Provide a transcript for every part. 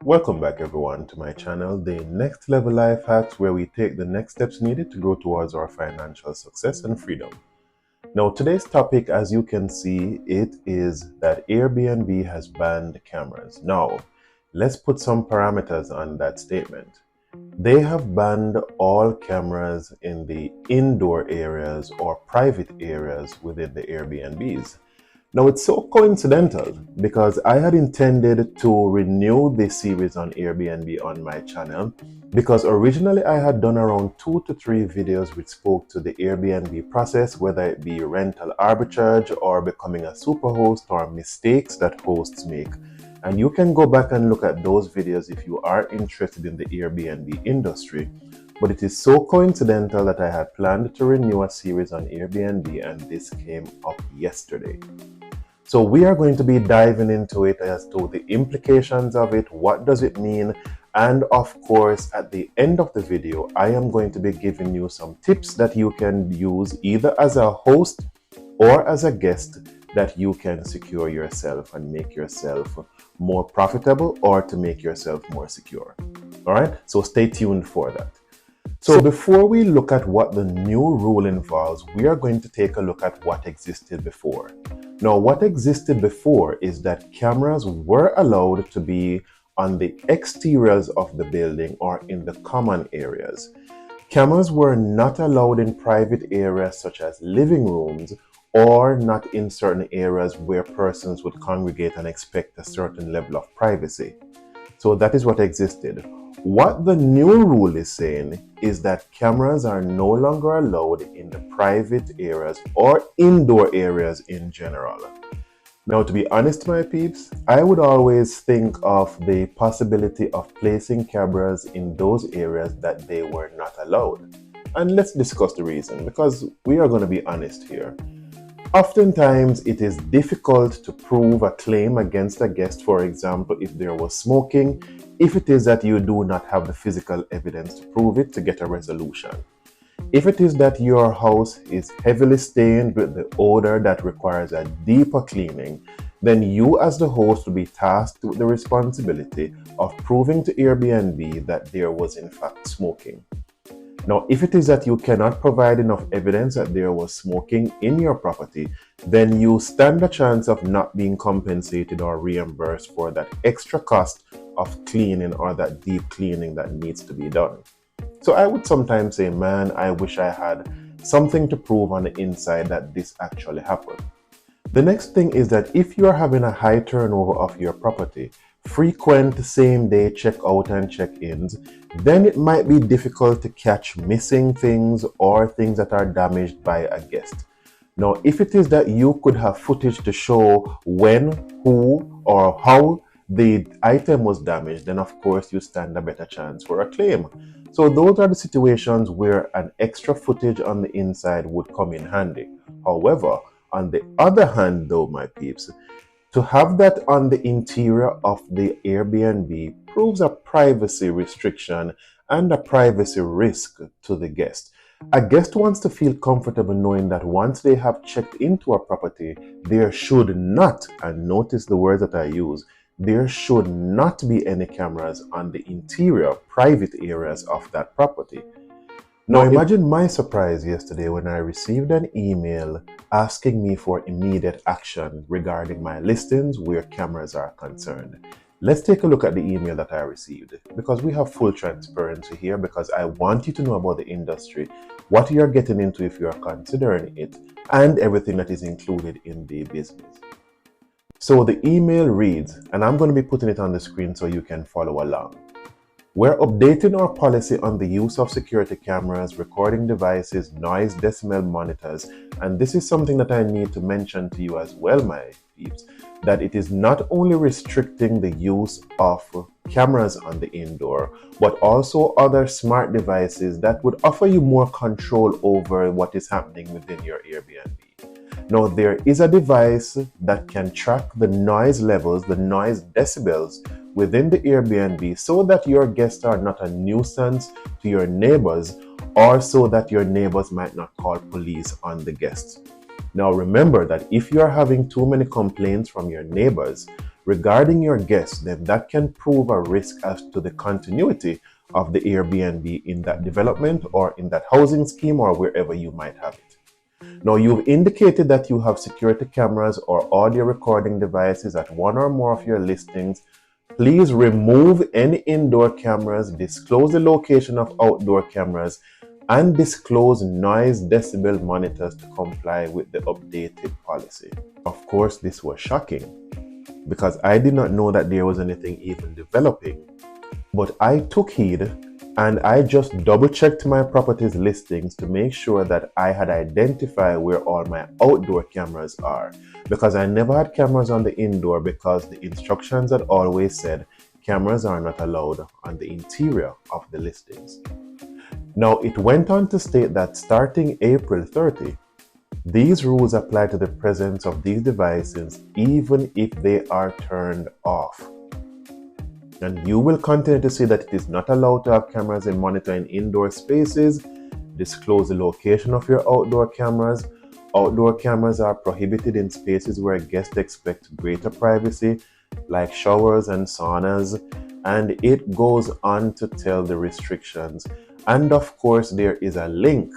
Welcome back everyone to my channel, the Next Level Life Hacks, where we take the next steps needed to grow towards our financial success and freedom. Now today's topic, as you can see, it is that Airbnb has banned cameras. Now let's put some parameters on that statement. They have banned all cameras in the indoor areas or private areas within the Airbnbs. Now it's so coincidental because I had intended to renew this series on Airbnb on my channel, because originally I had done around 2 to 3 videos which spoke to the Airbnb process, whether it be rental arbitrage or becoming a superhost or mistakes that hosts make. And you can go back and look at those videos if you are interested in the Airbnb industry. But it is so coincidental that I had planned to renew a series on Airbnb, and this came up yesterday. So we are going to be diving into it as to the implications of it, what does it mean, and of course at the end of the video I am going to be giving you some tips that you can use either as a host or as a guest that you can secure yourself and make yourself more profitable, or to make yourself more secure. All right, so stay tuned for that. So before we look at what the new rule involves, we are going to take a look at what existed before. Now, what existed before is that cameras were allowed to be on the exteriors of the building or in the common areas. Cameras were not allowed in private areas such as living rooms, or not in certain areas where persons would congregate and expect a certain level of privacy. So that is what existed. What the new rule is saying is that cameras are no longer allowed in the private areas or indoor areas in general. Now, to be honest, my peeps, I would always think of the possibility of placing cameras in those areas that they were not allowed. And let's discuss the reason, because we are going to be honest here. Oftentimes, it is difficult to prove a claim against a guest, for example, if there was smoking, if it is that you do not have the physical evidence to prove it, to get a resolution. If it is that your house is heavily stained with the odor that requires a deeper cleaning, then you as the host will be tasked with the responsibility of proving to Airbnb that there was in fact smoking. Now, if it is that you cannot provide enough evidence that there was smoking in your property, then you stand a chance of not being compensated or reimbursed for that extra cost of cleaning or that deep cleaning that needs to be done. So I would sometimes say, man, I wish I had something to prove on the inside that this actually happened. The next thing is that if you are having a high turnover of your property, frequent same-day check-out and check-ins, then it might be difficult to catch missing things or things that are damaged by a guest. Now, if it is that you could have footage to show when, who, or how the item was damaged, then of course you stand a better chance for a claim. So those are the situations where an extra footage on the inside would come in handy. However, on the other hand though, my peeps, to have that on the interior of the Airbnb proves a privacy restriction and a privacy risk to the guest. A guest wants to feel comfortable knowing that once they have checked into a property, there should not, and notice the words that I use, there should not be any cameras on the interior private areas of that property. Now imagine my surprise yesterday when I received an email asking me for immediate action regarding my listings where cameras are concerned. Let's take a look at the email that I received, because we have full transparency here, because I want you to know about the industry, what you're getting into if you're considering it, and everything that is included in the business. So the email reads, and I'm going to be putting it on the screen so you can follow along. We're updating our policy on the use of security cameras, recording devices, noise decibel monitors, and this is something that I need to mention to you as well, my peeps, that it is not only restricting the use of cameras on the indoor, but also other smart devices that would offer you more control over what is happening within your Airbnb. Now, there is a device that can track the noise levels, the noise decibels within the Airbnb, so that your guests are not a nuisance to your neighbors, or so that your neighbors might not call police on the guests. Now remember that if you are having too many complaints from your neighbors, regarding your guests, then that can prove a risk as to the continuity of the Airbnb in that development or in that housing scheme or wherever you might have it. Now, you've indicated that you have security cameras or audio recording devices at one or more of your listings. Please remove any indoor cameras, disclose the location of outdoor cameras, and disclose noise decibel monitors to comply with the updated policy. Of course, this was shocking because I did not know that there was anything even developing. But I took heed and I just double checked my properties listings to make sure that I had identified where all my outdoor cameras are, because I never had cameras on the indoor because the instructions had always said cameras are not allowed on the interior of the listings. Now, it went on to state that starting April 30, these rules apply to the presence of these devices even if they are turned off. And you will continue to see that it is not allowed to have cameras in monitoring indoor spaces. Disclose the location of your outdoor cameras. Outdoor cameras are prohibited in spaces where guests expect greater privacy, like showers and saunas. And it goes on to tell the restrictions. And of course, there is a link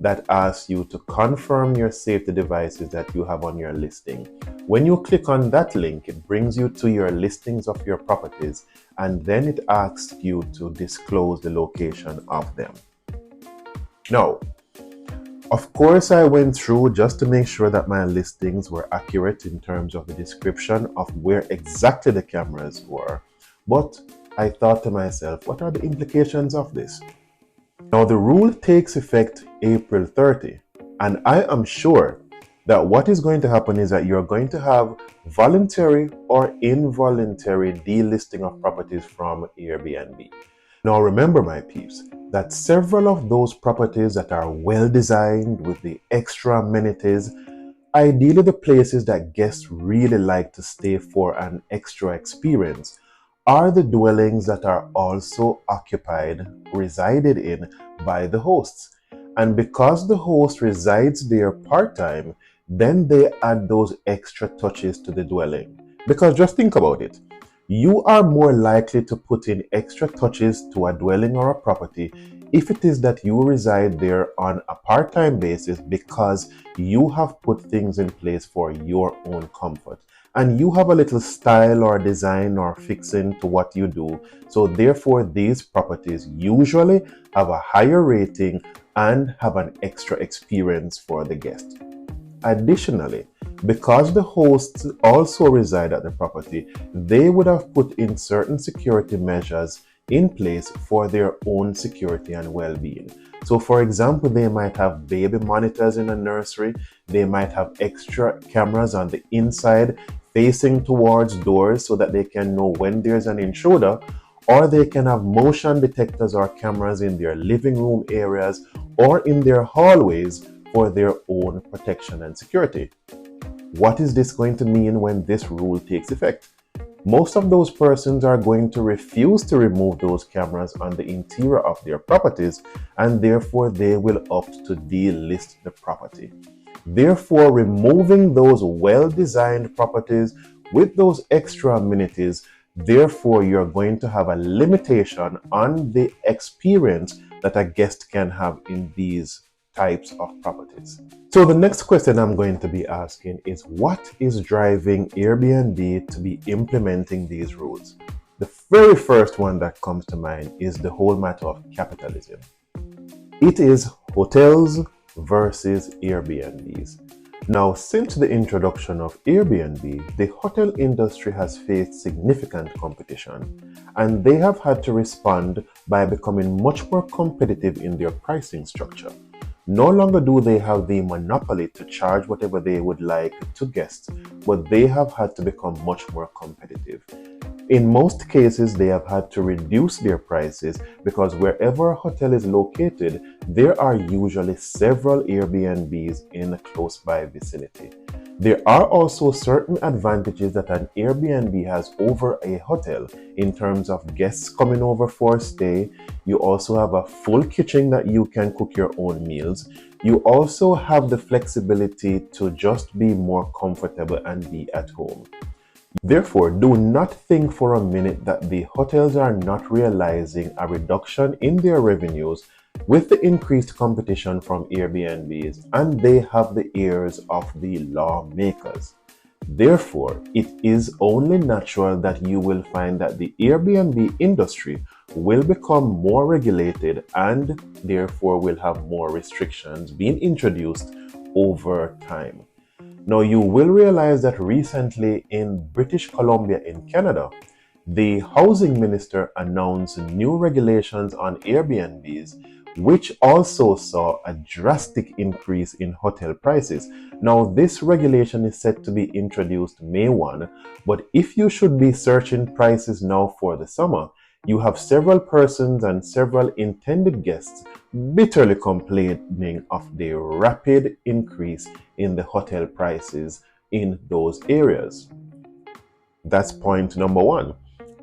that asks you to confirm your safety devices that you have on your listing. When you click on that link, it brings you to your listings of your properties, and then it asks you to disclose the location of them. Now, of course, I went through just to make sure that my listings were accurate in terms of the description of where exactly the cameras were. But I thought to myself, what are the implications of this? Now, the rule takes effect April 30, and I am sure that what is going to happen is that you're going to have voluntary or involuntary delisting of properties from Airbnb. Now, remember, my peeps, that several of those properties that are well designed with the extra amenities, ideally the places that guests really like to stay for an extra experience, are the dwellings that are also occupied, resided in by the hosts. And because the host resides there part-time, then they add those extra touches to the dwelling. Because just think about it. You are more likely to put in extra touches to a dwelling or a property if it is that you reside there on a part-time basis because you have put things in place for your own comfort. And you have a little style or design or fixing to what you do. So therefore, these properties usually have a higher rating and have an extra experience for the guest. Additionally, because the hosts also reside at the property, they would have put in certain security measures in place for their own security and well-being. So for example, they might have baby monitors in a nursery, they might have extra cameras on the inside facing towards doors so that they can know when there's an intruder, or they can have motion detectors or cameras in their living room areas or in their hallways for their own protection and security. What is this going to mean when this rule takes effect? Most of those persons are going to refuse to remove those cameras on the interior of their properties, and therefore they will opt to delist the property. Therefore, removing those well-designed properties with those extra amenities, therefore you're going to have a limitation on the experience that a guest can have in these types of properties. So the next question I'm going to be asking is, what is driving Airbnb to be implementing these rules? The very first one that comes to mind is the whole matter of capitalism. It is hotels versus Airbnbs. Now, since the introduction of Airbnb, the hotel industry has faced significant competition, and they have had to respond by becoming much more competitive in their pricing structure. No longer do they have the monopoly to charge whatever they would like to guests, but they have had to become much more competitive. In most cases, they have had to reduce their prices because wherever a hotel is located, there are usually several Airbnbs in a close by vicinity. There are also certain advantages that an Airbnb has over a hotel in terms of guests coming over for a stay. You also have a full kitchen that you can cook your own meals. You also have the flexibility to just be more comfortable and be at home. Therefore, do not think for a minute that the hotels are not realizing a reduction in their revenues with the increased competition from Airbnbs, and they have the ears of the lawmakers. Therefore, it is only natural that you will find that the Airbnb industry will become more regulated and therefore will have more restrictions being introduced over time. Now, you will realize that recently in British Columbia in Canada, the housing minister announced new regulations on Airbnbs, which also saw a drastic increase in hotel prices. Now, this regulation is set to be introduced May 1, but if you should be searching prices now for the summer, you have several persons and several intended guests bitterly complaining of the rapid increase in the hotel prices in those areas. That's point number one.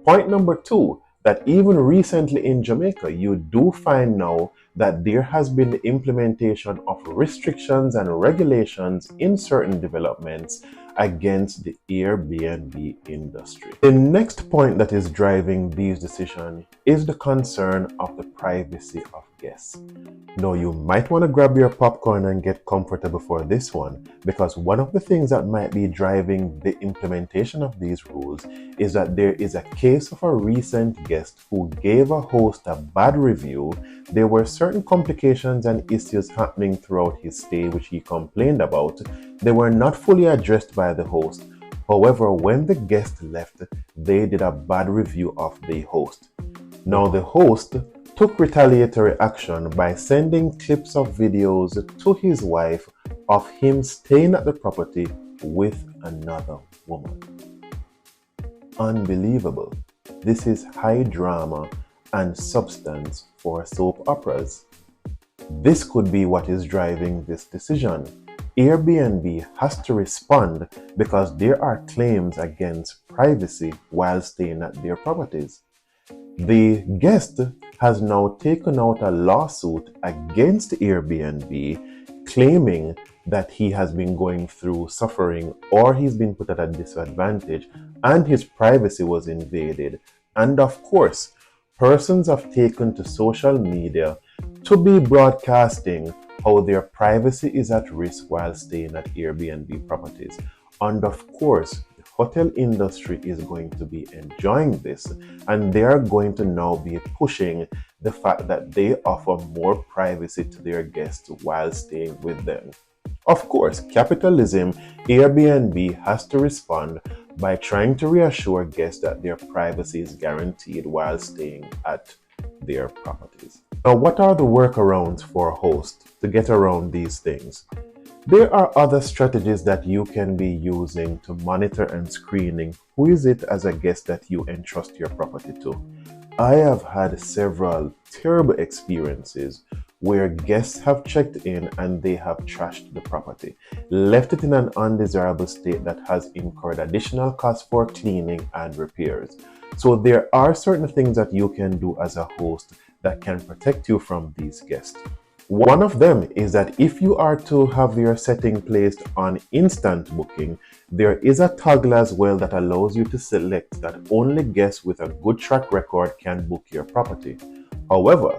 Point number two, that even recently in Jamaica, you do find now that there has been the implementation of restrictions and regulations in certain developments against the Airbnb industry. The next point that is driving these decisions is the concern of the privacy of guests. Now, you might want to grab your popcorn and get comfortable for this one, because one of the things that might be driving the implementation of these rules is that there is a case of a recent guest who gave a host a bad review. There were certain complications and issues happening throughout his stay which he complained about. They were not fully addressed by the host. However, when the guest left, they did a bad review of the host. Now, the host took retaliatory action by sending clips of videos to his wife of him staying at the property with another woman. Unbelievable. This is high drama and substance for soap operas. This could be what is driving this decision. Airbnb has to respond because there are claims against privacy while staying at their properties. The guest has now taken out a lawsuit against Airbnb, claiming that he has been going through suffering or he's been put at a disadvantage and his privacy was invaded. And of course, persons have taken to social media to be broadcasting how their privacy is at risk while staying at Airbnb properties. And of course, the hotel industry is going to be enjoying this, and they are going to now be pushing the fact that they offer more privacy to their guests while staying with them. Of course, capitalism, Airbnb has to respond by trying to reassure guests that their privacy is guaranteed while staying at their properties. Now, what are the workarounds for hosts to get around these things? There are other strategies that you can be using to monitor and screening who is it as a guest that you entrust your property to. I have had several terrible experiences where guests have checked in and they have trashed the property, left it in an undesirable state that has incurred additional costs for cleaning and repairs. So there are certain things that you can do as a host that can protect you from these guests. One of them is that if you are to have your setting placed on instant booking, there is a toggle as well that allows you to select that only guests with a good track record can book your property. However,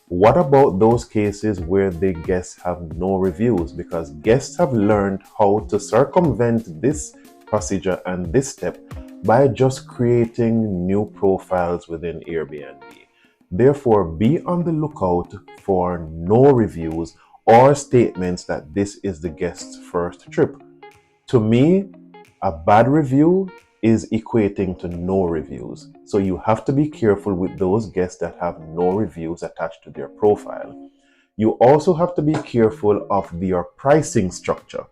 what about those cases where the guests have no reviews? Because guests have learned how to circumvent this procedure and this step by just creating new profiles within Airbnb. Therefore, be on the lookout for no reviews or statements that this is the guest's first trip. To me, a bad review is equating to no reviews. So you have to be careful with those guests that have no reviews attached to their profile. You also have to be careful of your pricing structure.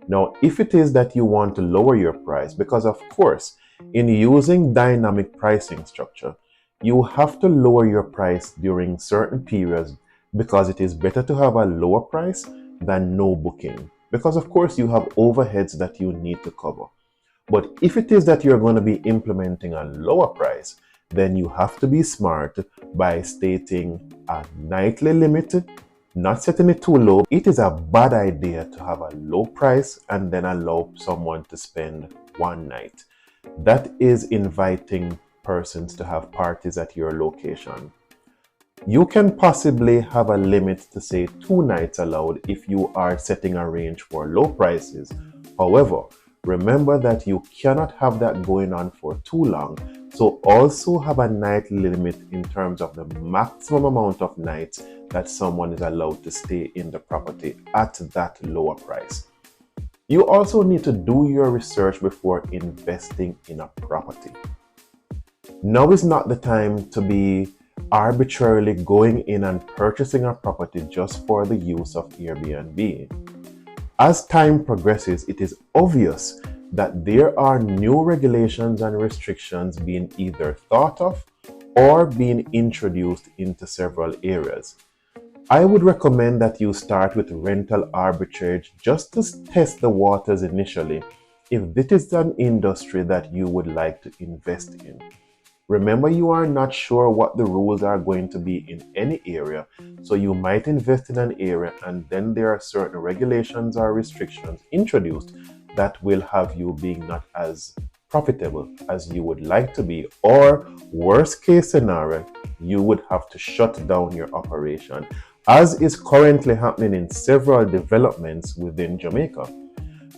Now, if it is that you want to lower your price, because of course, in using dynamic pricing structure, you have to lower your price during certain periods because it is better to have a lower price than no booking. Because of course, you have overheads that you need to cover. But if it is that you're going to be implementing a lower price, then you have to be smart by stating a nightly limit, not setting it too low. It is a bad idea to have a low price and then allow someone to spend one night. That is inviting persons to have parties at your location. You can possibly have a limit to say 2 nights allowed if you are setting a range for low prices. However, remember that you cannot have that going on for too long, so also have a night limit in terms of the maximum amount of nights that someone is allowed to stay in the property at that lower price. You also need to do your research before investing in a property. Now is not the time to be arbitrarily going in and purchasing a property just for the use of Airbnb. As time progresses, it is obvious that there are new regulations and restrictions being either thought of or being introduced into several areas. I would recommend that you start with rental arbitrage just to test the waters initially if this is an industry that you would like to invest in. Remember, you are not sure what the rules are going to be in any area, so you might invest in an area and then there are certain regulations or restrictions introduced that will have you being not as profitable as you would like to be, or worst case scenario, you would have to shut down your operation, as is currently happening in several developments within Jamaica.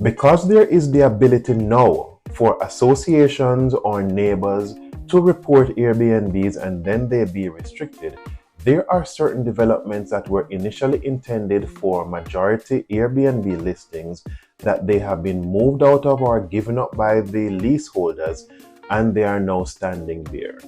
Because there is the ability now for associations or neighbors to report Airbnbs and then they be restricted, there are certain developments that were initially intended for majority Airbnb listings that they have been moved out of or given up by the leaseholders, and they are now standing there.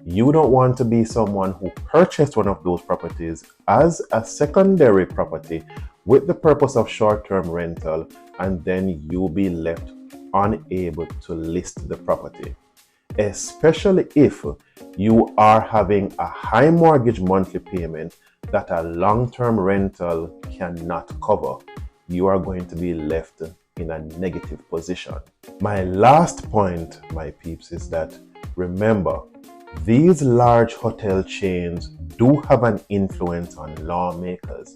You don't want to be someone who purchased one of those properties as a secondary property with the purpose of short-term rental, and then you'll be left unable to list the property. Especially if you are having a high mortgage monthly payment that a long-term rental cannot cover. You are going to be left in a negative position. My last point, my peeps, is that remember, these large hotel chains do have an influence on lawmakers.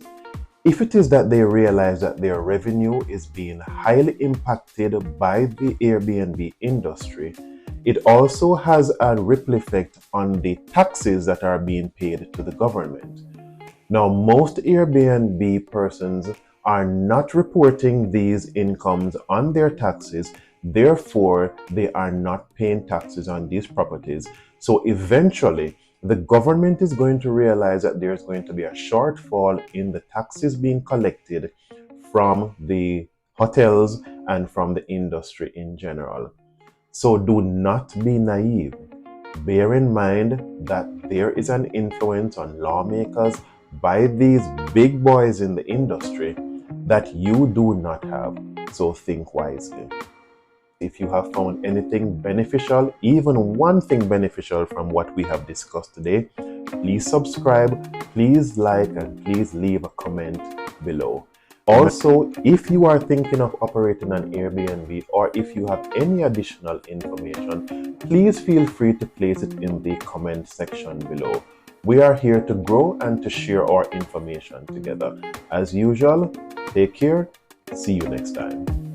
If it is that they realize that their revenue is being highly impacted by the Airbnb industry, it also has a ripple effect on the taxes that are being paid to the government. Now, most Airbnb persons are not reporting these incomes on their taxes, therefore they are not paying taxes on these properties. So eventually, the government is going to realize that there's going to be a shortfall in the taxes being collected from the hotels and from the industry in general. So do not be naive. Bear in mind that there is an influence on lawmakers by these big boys in the industry that you do not have. So think wisely. If you have found anything beneficial, even one thing beneficial from what we have discussed today, please subscribe, please like, and please leave a comment below. Also, if you are thinking of operating an Airbnb, or if you have any additional information, please feel free to place it in the comment section below. We are here to grow and to share our information together. As usual, take care. See you next time.